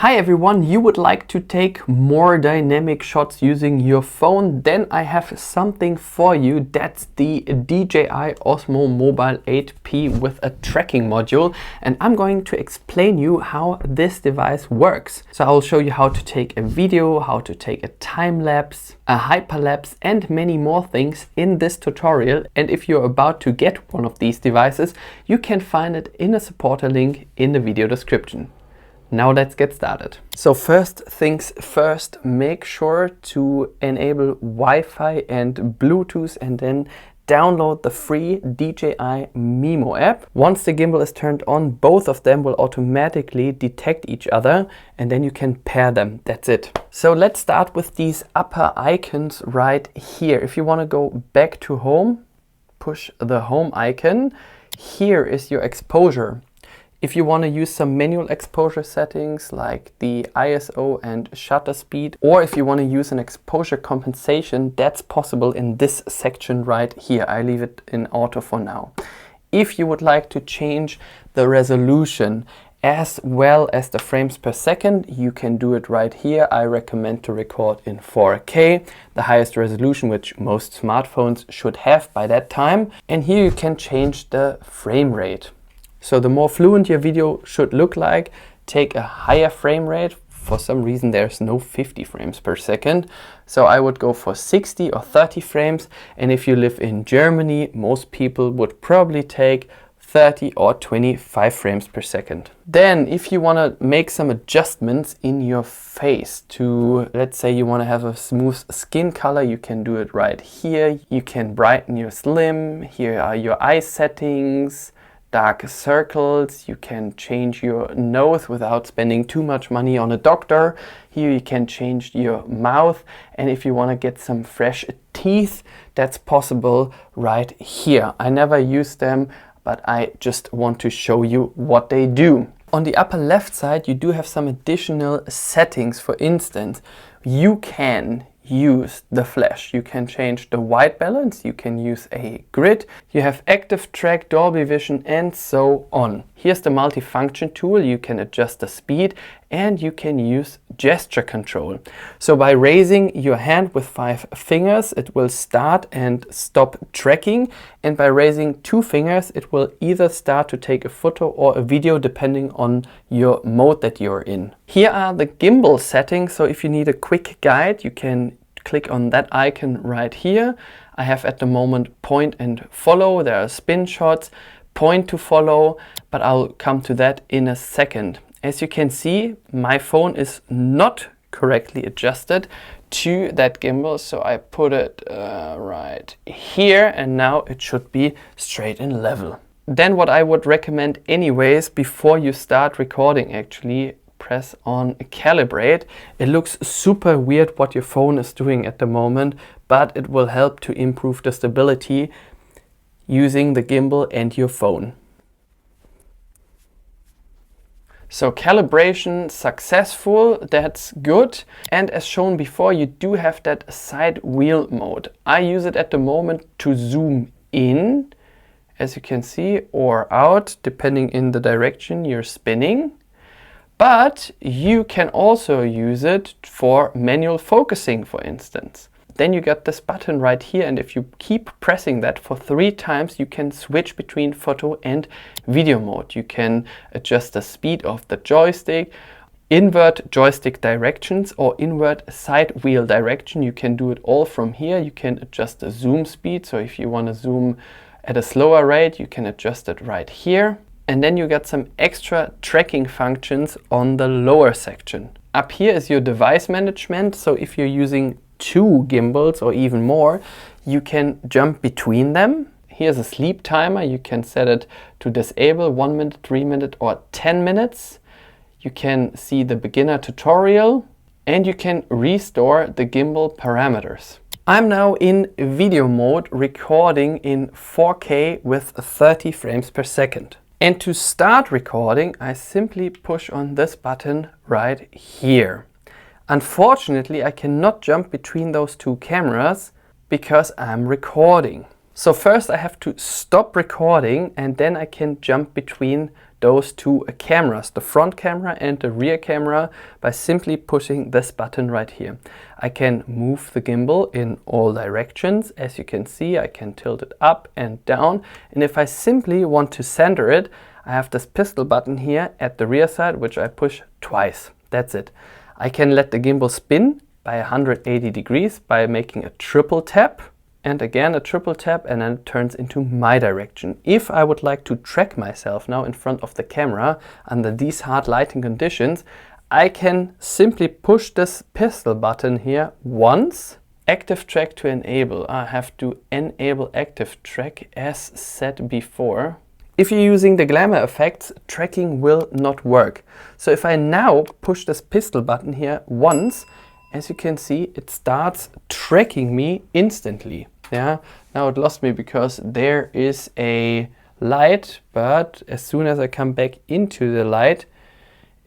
Hi everyone, you would like to take more dynamic shots using your phone? Then I have something for you. That's the DJI Osmo Mobile 8P with a tracking module, and I'm going to explain you how this device works. So I'll show you how to take a video, how to take a time lapse, a hyperlapse, and many more things in this tutorial. And if you're about to get one of these devices, you can find it in a supporter link in the video description. Now let's get started. So first things first, make sure to enable Wi-Fi and Bluetooth and then download the free DJI Mimo app. Once the gimbal is turned on, both of them will automatically detect each other and then you can pair them. That's it. So let's start with these upper icons right here. If you want to go back to home, push the home icon. Here is your exposure. If you want to use some manual exposure settings like the ISO and shutter speed, or if you want to use an exposure compensation, that's possible in this section right here. I leave it in auto for now. If you would like to change the resolution as well as the frames per second, you can do it right here. I recommend to record in 4K, the highest resolution which most smartphones should have by that time. And here you can change the frame rate. So the more fluent your video should look like, take a higher frame rate. For some reason there's no 50 frames per second. So I would go for 60 or 30 frames. And if you live in Germany, most people would probably take 30 or 25 frames per second. Then if you want to make some adjustments in your face to, let's say you want to have a smooth skin color, you can do it right here. You can brighten your slim. Here are your eye settings. Dark circles, you can change your nose without spending too much money on a doctor. Here you can change your mouth, and if you want to get some fresh teeth, that's possible right here. I never use them, but I just want to show you what they do. On the upper left side, you do have some additional settings. For instance, you can use the flash, you can change the white balance, you can use a grid, you have active track, Dolby Vision, and so on. Here's the multifunction tool, you can adjust the speed and you can use gesture control. So by raising your hand with 5 fingers, it will start and stop tracking, and by raising 2 fingers, it will either start to take a photo or a video depending on your mode that you're in. Here are the gimbal settings, so if you need a quick guide, you can click on that icon right here. I have at the moment point and follow, there are spin shots, point to follow, but I'll come to that in a second. As you can see, my phone is not correctly adjusted to that gimbal, so I put it right here, and now it should be straight and level. Then what I would recommend anyways, before you start recording, actually press on calibrate. It looks super weird what your phone is doing at the moment, but it will help to improve the stability using the gimbal and your phone. So calibration successful, that's good. And as shown before, you do have that side wheel mode. I use it at the moment to zoom in, as you can see, or out, depending in the direction you're spinning. But you can also use it for manual focusing, for instance. Then you got this button right here, and if you keep pressing that for 3 times, you can switch between photo and video mode. You can adjust the speed of the joystick, invert joystick directions, or invert side wheel direction. You can do it all from here. You can adjust the zoom speed, so if you want to zoom at a slower rate, you can adjust it right here. And then you got some extra tracking functions on the lower section. Up here is your device management, so if you're using 2 gimbals or even more, you can jump between them. Here's a sleep timer, you can set it to disable 1 minute, 3 minutes or 10 minutes. You can see the beginner tutorial and you can restore the gimbal parameters. I'm now in video mode, recording in 4K with 30 frames per second. And to start recording, I simply push on this button right here. Unfortunately, I cannot jump between those 2 cameras because I'm recording. So first I have to stop recording and then I can jump between those two cameras, the front camera and the rear camera, by simply pushing this button right here. I can move the gimbal in all directions. As you can see, I can tilt it up and down. And if I simply want to center it, I have this pistol button here at the rear side, which I push twice. That's it. I can let the gimbal spin by 180 degrees by making a triple tap. And again a triple tap, and then it turns into my direction. If I would like to track myself now in front of the camera under these hard lighting conditions, I can simply push this pistol button here once. Active track to enable. I have to enable active track as said before. If you're using the glamour effects, tracking will not work. So if I now push this pistol button here once, as you can see, it starts tracking me instantly. Yeah, now it lost me because there is a light, but as soon as I come back into the light,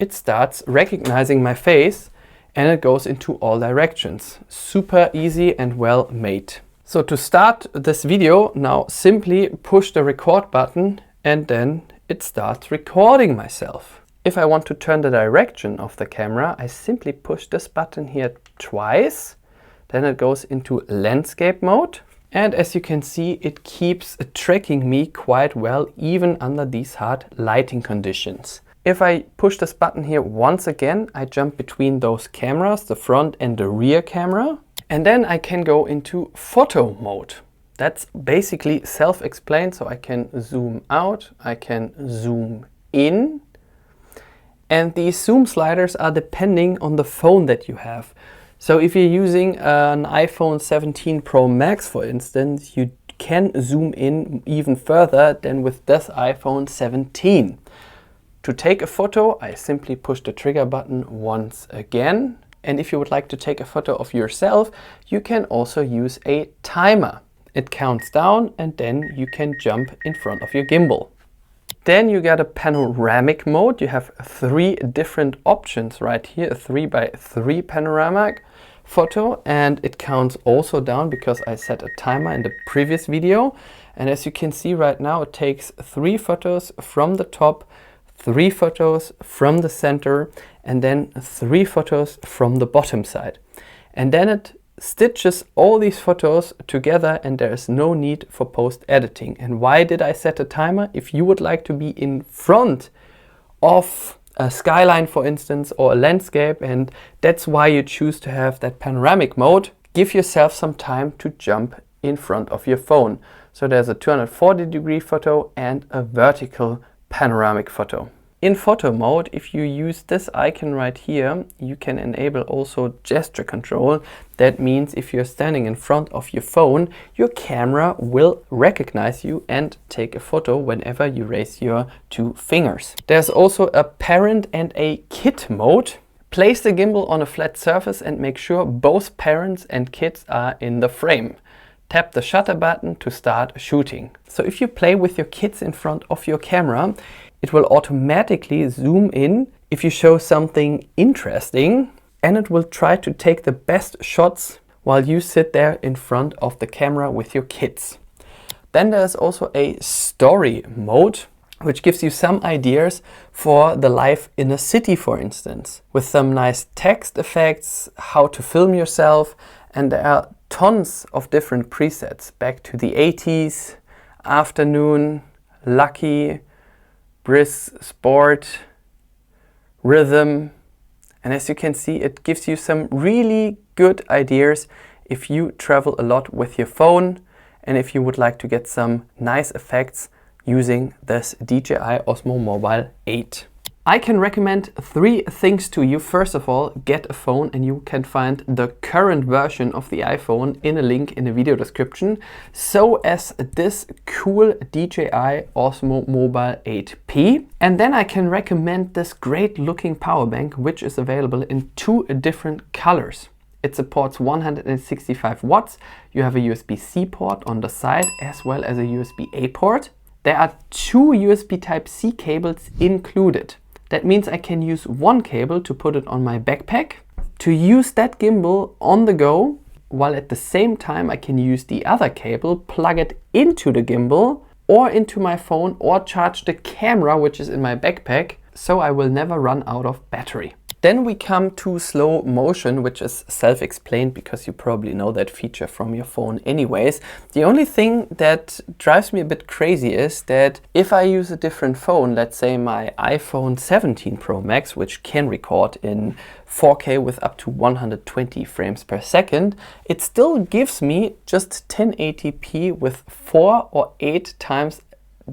it starts recognizing my face and it goes into all directions. Super easy and well made. So to start this video, now simply push the record button and then it starts recording myself. If I want to turn the direction of the camera, I simply push this button here twice. Then it goes into landscape mode. And as you can see, it keeps tracking me quite well, even under these hard lighting conditions. If I push this button here once again, I jump between those cameras, the front and the rear camera. And then I can go into photo mode. That's basically self-explained, so I can zoom out, I can zoom in. And these zoom sliders are depending on the phone that you have. So if you're using an iPhone 17 Pro Max, for instance, you can zoom in even further than with this iPhone 17. To take a photo, I simply push the trigger button once again. And if you would like to take a photo of yourself, you can also use a timer. It counts down and then you can jump in front of your gimbal. Then you got a panoramic mode. You have 3 different options right here, a 3x3 panoramic photo, and it counts also down because I set a timer in the previous video. And as you can see right now, it takes 3 photos from the top, 3 photos from the center, and then 3 photos from the bottom side. And then it stitches all these photos together and there is no need for post-editing. And why did I set a timer? If you would like to be in front of a skyline, for instance, or a landscape, and that's why you choose to have that panoramic mode, give yourself some time to jump in front of your phone. So there's a 240-degree photo and a vertical panoramic photo. In photo mode, if you use this icon right here, you can enable also gesture control. That means if you're standing in front of your phone, your camera will recognize you and take a photo whenever you raise your 2 fingers. There's also a parent and a kid mode. Place the gimbal on a flat surface and make sure both parents and kids are in the frame. Tap the shutter button to start shooting. So if you play with your kids in front of your camera, it will automatically zoom in if you show something interesting, and it will try to take the best shots while you sit there in front of the camera with your kids. Then there's also a story mode, which gives you some ideas for the life in a city, for instance, with some nice text effects, how to film yourself, and there are tons of different presets. Back to the 80s, afternoon, lucky, brisk, sport, rhythm. And as you can see, it gives you some really good ideas if you travel a lot with your phone and if you would like to get some nice effects using this DJI Osmo Mobile 8. I can recommend 3 things to you. First of all, get a phone, and you can find the current version of the iPhone in a link in the video description, so as this cool DJI Osmo Mobile 8P. And then I can recommend this great looking power bank, which is available in 2 different colors. It supports 165 watts. You have a USB-C port on the side as well as a USB-A port. There are 2 USB Type-C cables included. That means I can use one cable to put it on my backpack, to use that gimbal on the go, while at the same time I can use the other cable, plug it into the gimbal, or into my phone or charge the camera, which is in my backpack, so I will never run out of battery. Then we come to slow motion, which is self-explained because you probably know that feature from your phone anyways. The only thing that drives me a bit crazy is that if I use a different phone, let's say my iPhone 17 Pro Max, which can record in 4K with up to 120 frames per second, it still gives me just 1080p with 4 or 8 times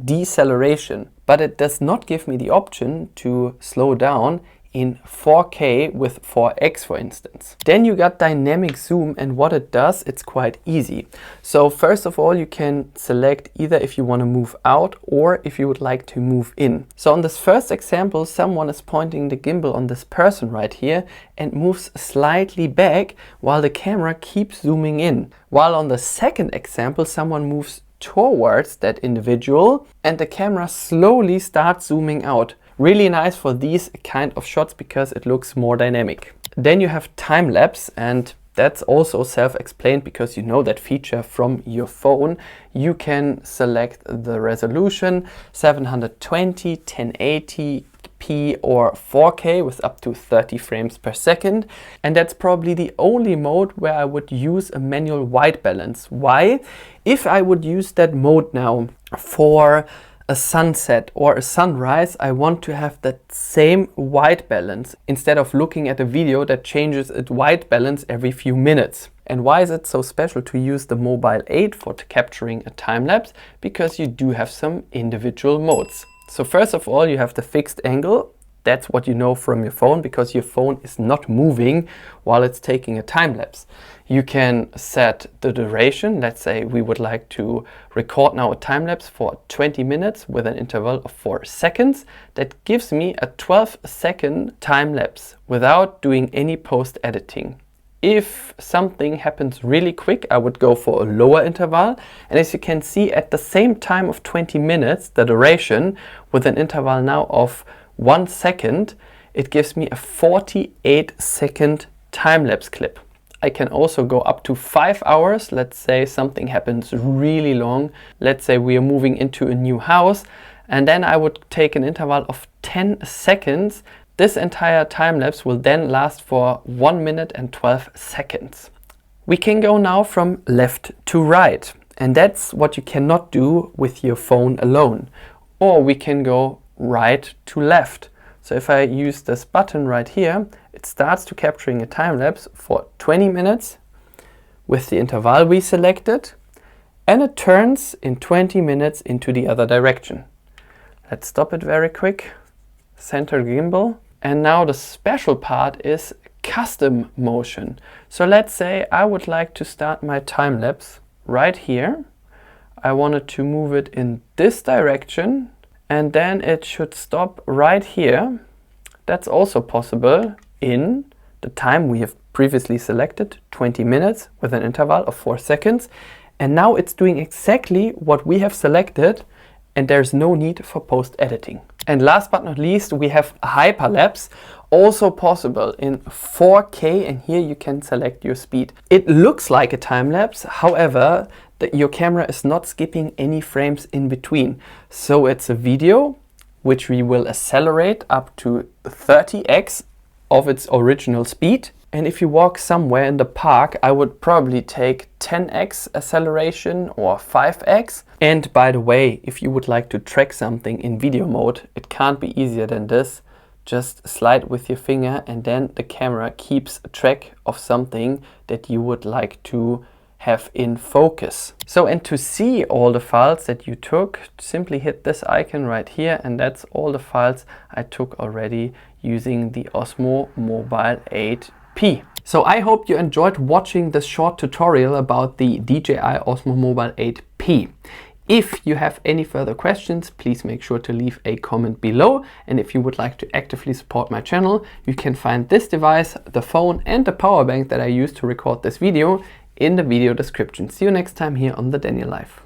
deceleration. But it does not give me the option to slow down in 4K with 4x, for instance. Then you got dynamic zoom, and what it does, it's quite easy. So first of all, you can select either if you want to move out or if you would like to move in. So on this first example, someone is pointing the gimbal on this person right here and moves slightly back while the camera keeps zooming in. While on the second example, someone moves towards that individual and the camera slowly starts zooming out. Really nice for these kind of shots because it looks more dynamic. Then you have time lapse, and that's also self-explained because you know that feature from your phone. You can select the resolution 720, 1080p or 4K with up to 30 frames per second. And that's probably the only mode where I would use a manual white balance. Why? If I would use that mode now for a sunset or a sunrise, I want to have that same white balance instead of looking at a video that changes its white balance every few minutes. And why is it so special to use the Mobile 8 for capturing a time lapse? Because you do have some individual modes. So first of all, you have the fixed angle. That's what you know from your phone because your phone is not moving while it's taking a time lapse. You can set the duration. Let's say we would like to record now a time lapse for 20 minutes with an interval of 4 seconds. That gives me a 12-second time lapse without doing any post editing. If something happens really quick, I would go for a lower interval. And as you can see, at the same time of 20 minutes, the duration with an interval now of 1 second, it gives me a 48-second time-lapse clip. I can also go up to 5 hours. Let's say something happens really long. Let's say we are moving into a new house, and then I would take an interval of 10 seconds. This entire time-lapse will then last for 1 minute and 12 seconds. We can go now from left to right, and that's what you cannot do with your phone alone. Or we can go right to left. So if I use this button right here, it starts to capturing a time lapse for 20 minutes with the interval we selected, and it turns in 20 minutes into the other direction. Let's stop it very quick. Center gimbal. And now the special part is custom motion. So let's say I would like to start my time lapse right here. I wanted to move it in this direction, and then it should stop right here. That's also possible in the time we have previously selected, 20 minutes with an interval of 4 seconds. And now it's doing exactly what we have selected, and there's no need for post-editing. And last but not least, we have Hyperlapse, also possible in 4K, and here you can select your speed. It looks like a time-lapse, however, your camera is not skipping any frames in between. So it's a video which we will accelerate up to 30x of its original speed. And if you walk somewhere in the park, I would probably take 10x acceleration or 5x. And by the way, if you would like to track something in video mode, it can't be easier than this. Just slide with your finger and then the camera keeps track of something that you would like to have in focus. So, and to see all the files that you took, simply hit this icon right here, and that's all the files I took already using the Osmo Mobile 8P. So I hope you enjoyed watching this short tutorial about the DJI Osmo Mobile 8P. If you have any further questions, please make sure to leave a comment below. And if you would like to actively support my channel, you can find this device, the phone and the power bank that I used to record this video in the video description. See you next time here on The Daniel Life.